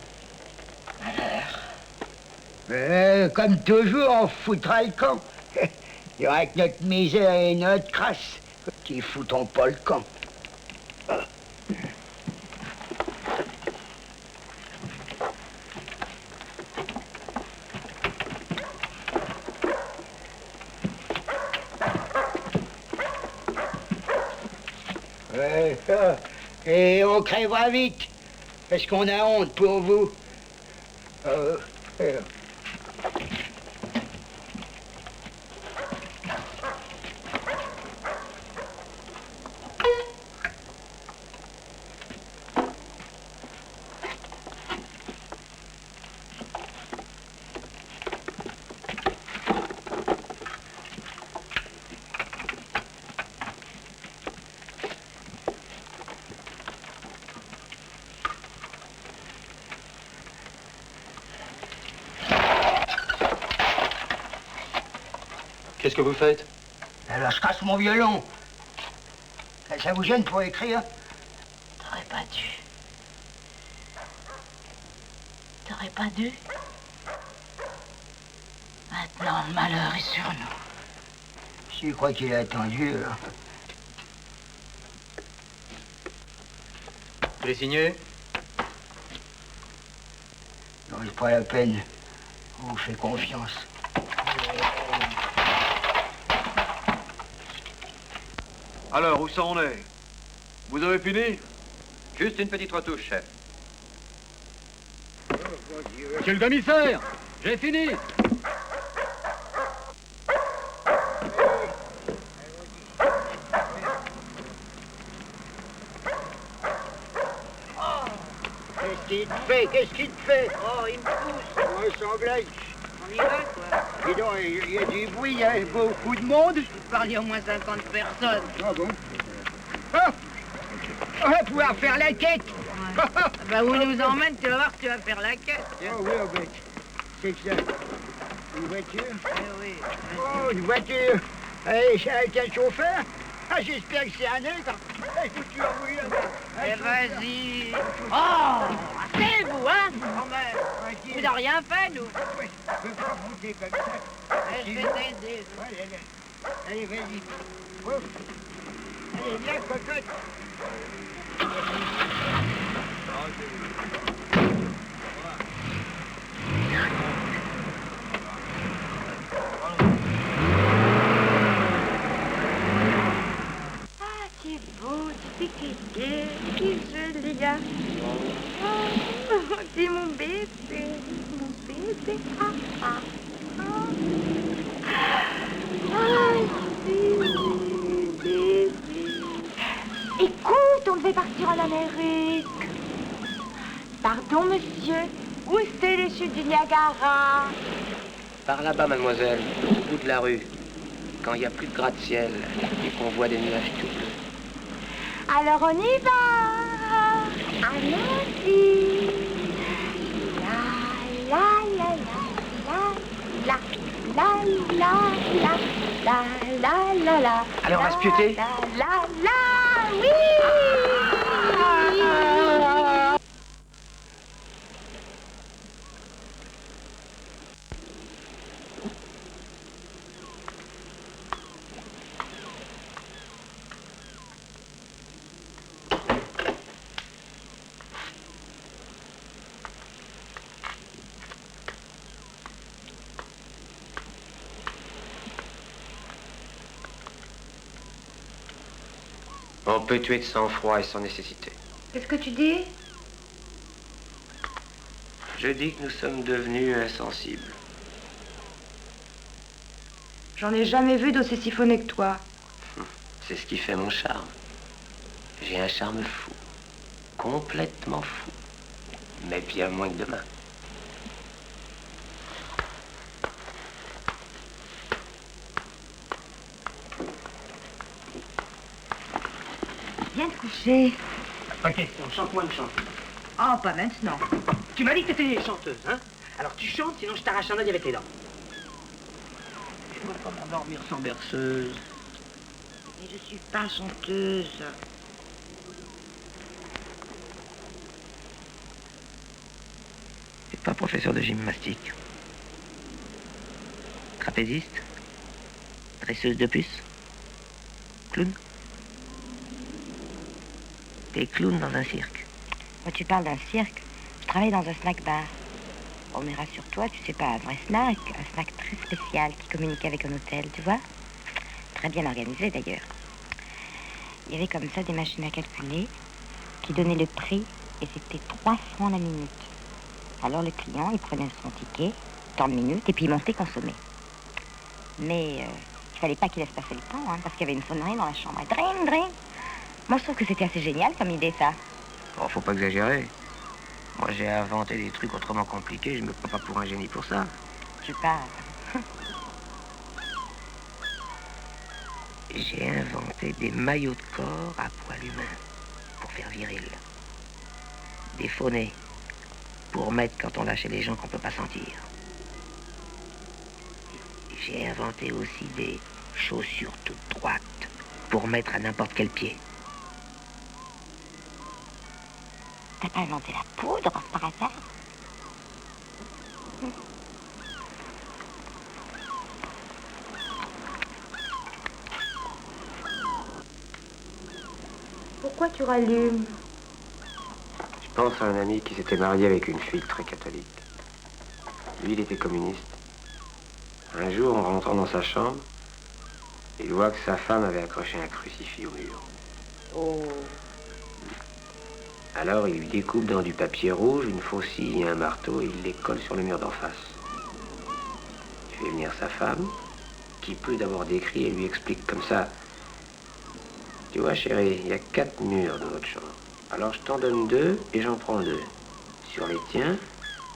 Comme toujours, on foutra le camp. Il y aura que notre misère et notre crasse qui foutons pas le camp. Et on crèvera vite, parce qu'on a honte pour vous. Qu'est-ce que vous faites? Alors je casse mon violon. Ça vous gêne pour écrire? T'aurais pas dû. T'aurais pas dû. Maintenant, le malheur est sur nous. Je crois qu'il a attendu, alors. Vous les signez? Non, c'est pas la peine. On vous fait confiance. Alors, où ça en est? Vous avez fini? Juste une petite retouche, chef. Monsieur le commissaire, j'ai fini. Qu'est-ce qu'il te fait? Qu'est-ce qu'il te fait? Oh, il me pousse. Ouais, sans blague. On y va, quoi. Dis donc, il y a du bruit, il y a beaucoup de monde. Vous parliez au moins 50 personnes. Ah bon? Ah! On va pouvoir faire la quête. Bah, où nous emmène, tu vas voir que tu vas faire la quête. Oh oui, oh, ben, c'est ça. Une voiture? Eh oui. Oh, une voiture. Avec un chauffeur? Ah, j'espère que c'est un nègre. Il faut que tu envoies là-bas. Eh, vas-y. Oh, c'est vous, hein? Quand même. Vous n'avez rien fait, nous. Oui, je peux pas monter comme ça. Eh, je vais t'aider. Allez, vas-y. Oh. Allez, viens, cocotte. Ah, c'est beau, c'est gai, c'est joli, hein. Oh, c'est mon bébé, mon bébé. Ah, ah, ah. Ah, c'est bébé. l'Amérique. Pardon, monsieur. Où c'est les chutes du Niagara? Par là-bas, mademoiselle, au bout de la rue. Quand il n'y a plus de gratte-ciel et qu'on voit des nuages tout bleus. Alors on y va. Allons-y. La la la la la la la la la la la. Allez, on va se pieuter. La la la, oui. On peut tuer de sang-froid et sans nécessité. Qu'est-ce que tu dis? Je dis que nous sommes devenus insensibles. J'en ai jamais vu d'aussi siphonné que toi. C'est ce qui fait mon charme. J'ai un charme fou. Complètement fou. Mais bien moins que demain. Viens te coucher. Ok, on chante-moi une chanson. Oh, pas maintenant. Tu m'as dit que t'étais chanteuse, hein? Alors tu chantes, sinon je t'arrache un œil avec les dents. Je ne peux pas m'endormir sans berceuse. Mais je suis pas chanteuse. T'es pas professeur de gymnastique. Trapéziste. Dresseuse de puces. Clown. T'es clown dans un cirque. Quand tu parles d'un cirque, je travaille dans un snack bar. Oh, mais rassure-toi, tu sais pas, un vrai snack. Un snack très spécial qui communique avec un hôtel, tu vois? Très bien organisé d'ailleurs. Il y avait comme ça des machines à calculer qui donnaient le prix et c'était 3 francs la minute. Alors le client, il prenait son ticket, tant de minutes, et puis il montait consommer. Mais il fallait pas qu'il laisse passer le temps, hein, parce qu'il y avait une sonnerie dans la chambre. Dring, dring. Moi, je trouve que c'était assez génial comme idée, ça. Oh, faut pas exagérer. Moi, j'ai inventé des trucs autrement compliqués. Je me prends pas pour un génie pour ça. Tu parles. J'ai inventé des maillots de corps à poil humain pour faire viril. Des faux-nez pour mettre quand on lâche les gens qu'on peut pas sentir. J'ai inventé aussi des chaussures toutes droites pour mettre à n'importe quel pied. T'as pas inventé la poudre, par hasard? Pourquoi tu rallumes? Je pense à un ami qui s'était marié avec une fille très catholique. Lui, il était communiste. Un jour, en rentrant dans sa chambre, il voit que sa femme avait accroché un crucifix au mur. Oh. Alors, il lui découpe dans du papier rouge une faucille et un marteau et il les colle sur le mur d'en face. Il fait venir sa femme, qui peut d'abord décrire et lui explique comme ça. Tu vois, chérie, il y a 4 murs dans notre chambre. Alors, je t'en donne 2 et j'en prends 2. Sur les tiens,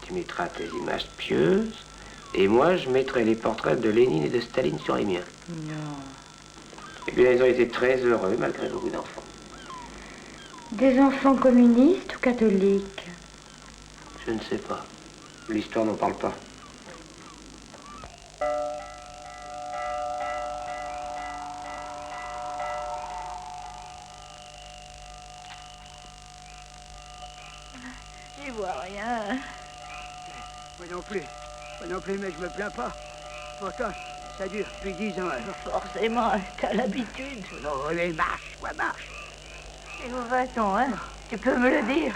tu mettras tes images pieuses et moi, je mettrai les portraits de Lénine et de Staline sur les miens. Non. Et bien, ils ont été très heureux malgré beaucoup d'enfants. Des enfants communistes ou catholiques? Je ne sais pas. L'histoire n'en parle pas. J'y vois rien. Moi non plus. Moi non plus, mais je me plains pas. Pourtant, ça dure depuis 10 ans. Alors. Forcément, t'as l'habitude. Non, mais marche, quoi, marche. Et où va-t-on, hein? Tu peux me le dire?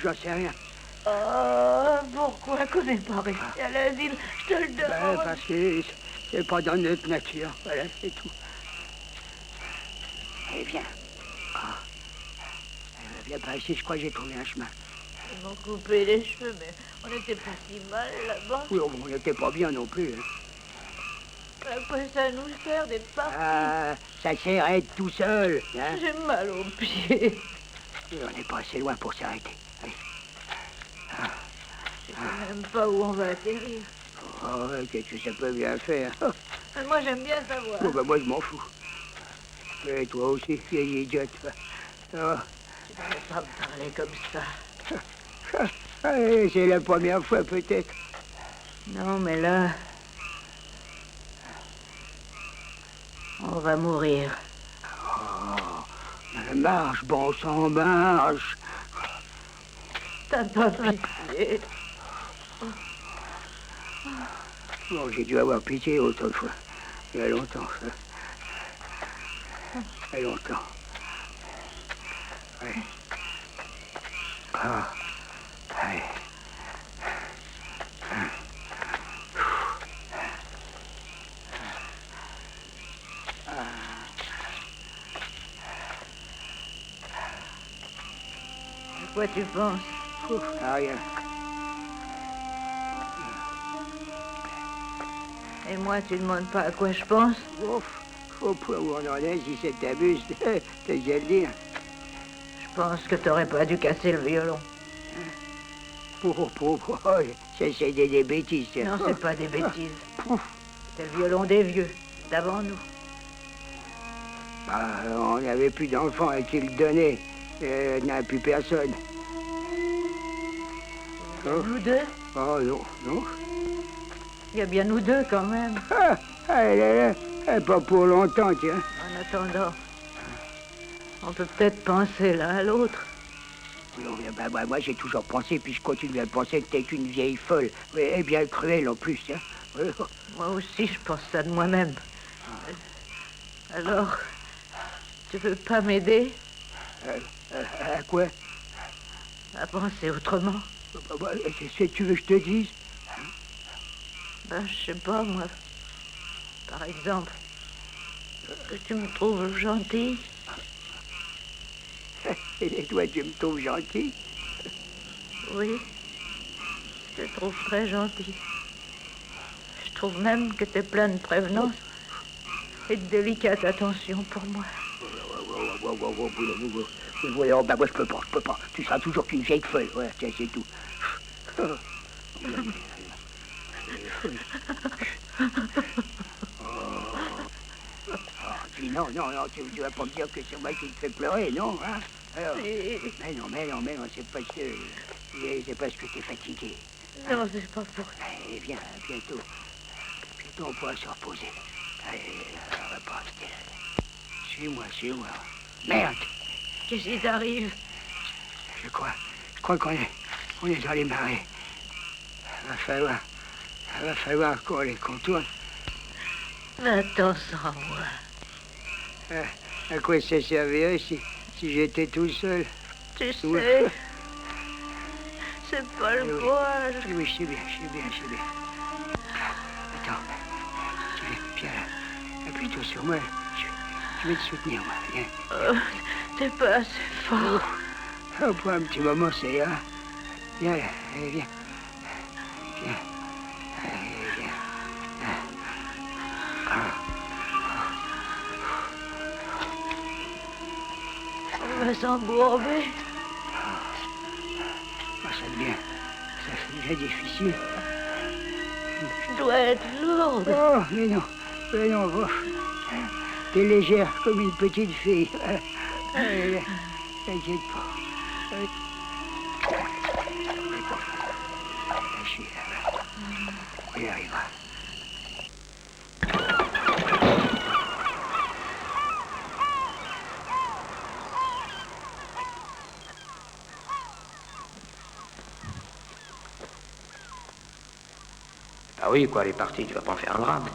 J'en sais rien. Oh, pourquoi qu'on n'est pas resté à l'asile? Je te le demande. Parce que c'est pas dans notre nature. Voilà, c'est tout. Allez, viens. Ah. Viens par ici, je crois que j'ai trouvé un chemin. Ils m'ont coupé les cheveux, mais on n'était pas si mal là-bas. Oui, on n'était pas bien non plus. Hein. À quoi ça nous sert d'être partis? Ah, ça sert à être tout seul. Hein? J'ai mal aux pieds. On n'est pas assez loin pour s'arrêter. Allez. Je sais même pas où on va atterrir. Oh, qu'est-ce que ça peut bien faire? Oh. Moi, j'aime bien savoir. Oh, bah, moi, je m'en fous. Et toi aussi, vieille idiote. Oh. Tu ne devrais pas me parler comme ça. C'est la première fois, peut-être. Non, mais là... on va mourir. Oh, marche, bon sang, marche. T'as pas pitié. Bon, j'ai dû avoir pitié autrefois. Il y a longtemps, ça. Il y a longtemps. Oui. Ah. Oui. À quoi tu penses? Ah, rien. Et moi, tu demandes pas à quoi je pense? Ouf, au point où on en est, si c'est t'abuse, t'as qu'à le dire. Je pense que t'aurais pas dû casser le violon. C'est des bêtises. Ça. Non, c'est pas des bêtises. C'est le violon des vieux, d'avant nous. Bah, on n'avait plus d'enfants à qui le donner. Il n'y a plus personne. Oh. Nous deux? Oh non, non. Il y a bien nous deux quand même. Elle est là, pas pour longtemps, tiens. En attendant, on peut peut-être penser l'un à l'autre. Bah, moi j'ai toujours pensé, puis je continue à penser que t'es une vieille folle. Et bien cruelle en plus, hein. Moi aussi je pense ça de moi-même. Alors, tu veux pas m'aider? À quoi? À penser autrement. Qu'est-ce que tu veux que je te dise? Ben, je sais pas, moi. Par exemple, que tu me trouves gentille. Et toi, tu me trouves gentil? Oui, je te trouve très gentil. Je trouve même que t'es plein de prévenance et de délicate attention pour moi. Voyons, bah moi je peux pas. Tu seras toujours qu'une vieille folle, ouais, tiens, c'est tout. Puis non, tu vas pas me dire que c'est moi qui te fais pleurer, non, hein? Alors, mais non, c'est parce que t'es fatigué. Non, c'est pas pour ça. Allez, viens, bientôt on pourra se reposer. Allez, on va pas rester là. Suis-moi. Merde! Qu'est-ce qui t'arrive? Je crois qu'on est dans les marais. Va falloir qu'on les contourne. Va-t'en sans moi. À quoi ça servirait si j'étais tout seul? Tu sais, c'est pas le courage. Oui, je sais bien. Attends, viens là. Appuie-toi sur moi. Je vais te soutenir, moi. Viens. T'es pas assez fort. Pour un petit moment, c'est là. Viens là, allez, viens. Allez, viens. On va s'embourber. Ça devient difficile. Je dois être lourde. Oh, mais non, t'es légère comme une petite fille. Allez, t'inquiète pas. Lâchez là-bas. On y arrivera. Ah oui, quoi, elle est partie, tu vas pas en faire un drame.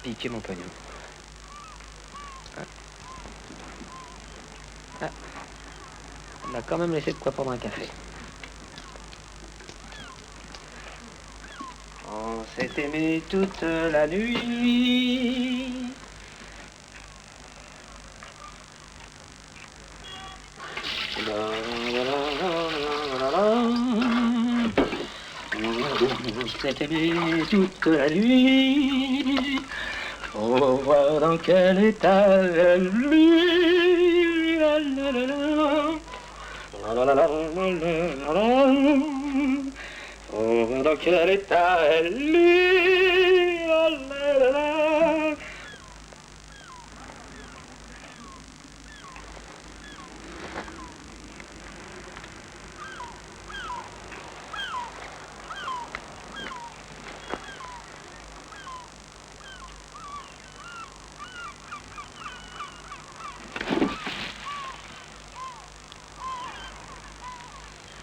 Piquer mon pognon. On m'a quand même laissé de quoi prendre un café. On s'est aimé toute la nuit. On s'est aimé toute la nuit. Faut voir dans quel état elle vit. La la la la. La la la la la la. Faut voir dans quel état elle vit. La la la la.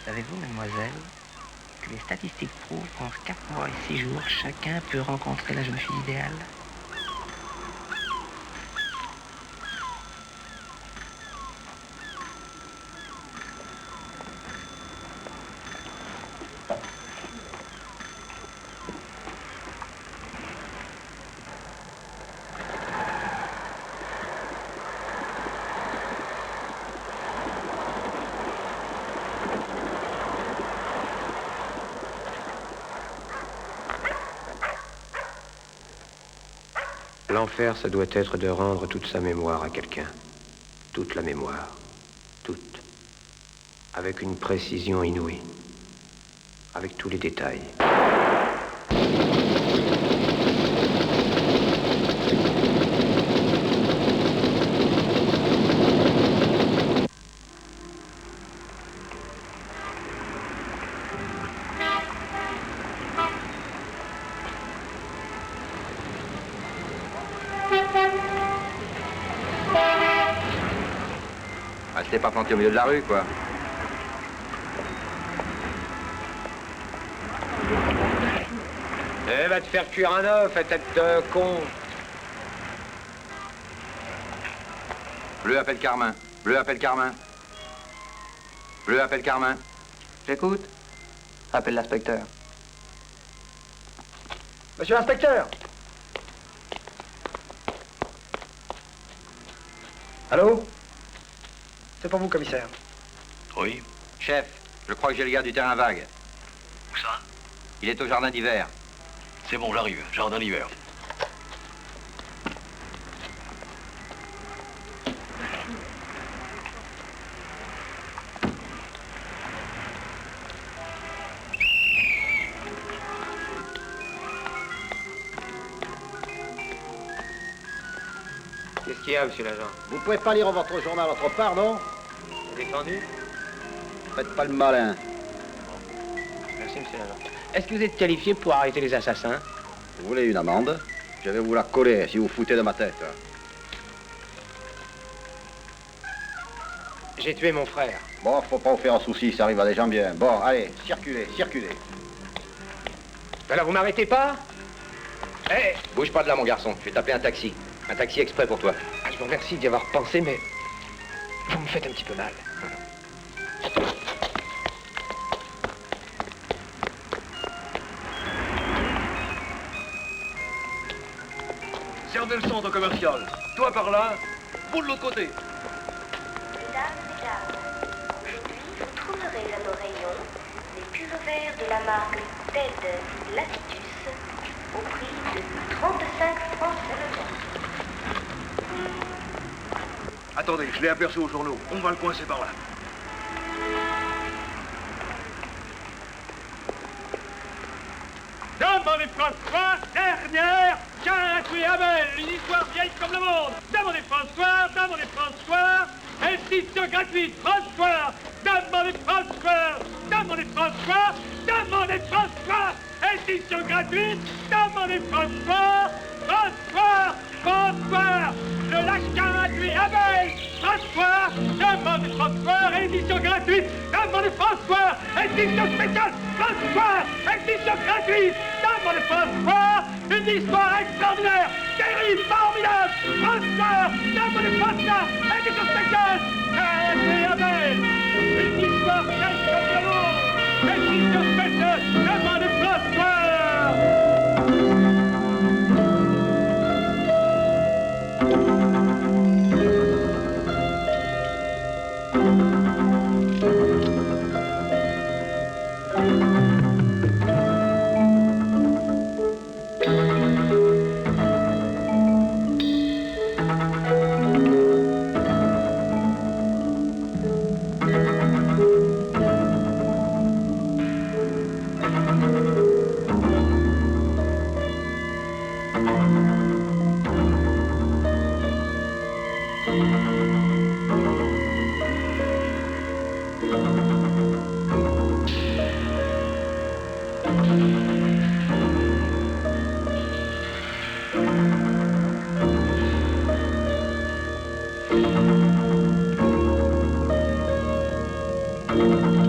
Savez-vous, mademoiselle, que les statistiques prouvent qu'en 4 mois et 6 jours, chacun peut rencontrer la jeune fille idéale? L'enfer, ça doit être de rendre toute sa mémoire à quelqu'un. Toute la mémoire. Toute. Avec une précision inouïe. Avec tous les détails. T'es pas planté au milieu de la rue, quoi. Eh, va te faire cuire un œuf, tête de con. Bleu appelle Carmin. Bleu appelle Carmin. Bleu appelle Carmin. J'écoute. Appelle l'inspecteur. Monsieur l'inspecteur! Allô? C'est pour vous, commissaire. Oui. Chef, je crois que j'ai le gars du terrain vague. Où ça? Il est au jardin d'hiver. C'est bon, j'arrive. Jardin d'hiver. Qu'est-ce qu'il y a, monsieur l'agent? Vous pouvez pas lire votre journal autre part, non? Défendu? Faites pas le malin. Merci, monsieur l'agent. Est-ce que vous êtes qualifié pour arrêter les assassins? Vous voulez une amende? Je vais vous la coller si vous foutez de ma tête. J'ai tué mon frère. Bon, faut pas vous faire un souci, ça arrive à des gens bien. Bon, allez, circulez, circulez. Alors, vous m'arrêtez pas? Hé! Bouge pas de là, mon garçon. Je vais t'appeler un taxi. Un taxi exprès pour toi. Ah, je vous remercie d'y avoir pensé, mais vous me faites un petit peu mal. Servez le centre commercial. Toi par là, vous de l'autre côté. Mesdames et dames, aujourd'hui vous trouverez à nos rayons les pullovers de la marque Ted Lacitus au prix de 35 francs seulement. Attendez, je l'ai aperçu aux journaux. On va le coincer par là. Demandez François, dernière, Jean tué Abel, une histoire vieille comme le monde. Demandez François, institution gratuite, François, demandez François, institution gratuite, demandez François, le lâche-quin a tué Abel, François, demandez François, édition gratuite, demandez François, édition spéciale, François, édition gratuite, demandez François, une histoire extraordinaire, terrible, formidable, François, demandez François, édition spéciale, Abel, une histoire vieille comme le monde, édition spéciale, demandez François. Thank you.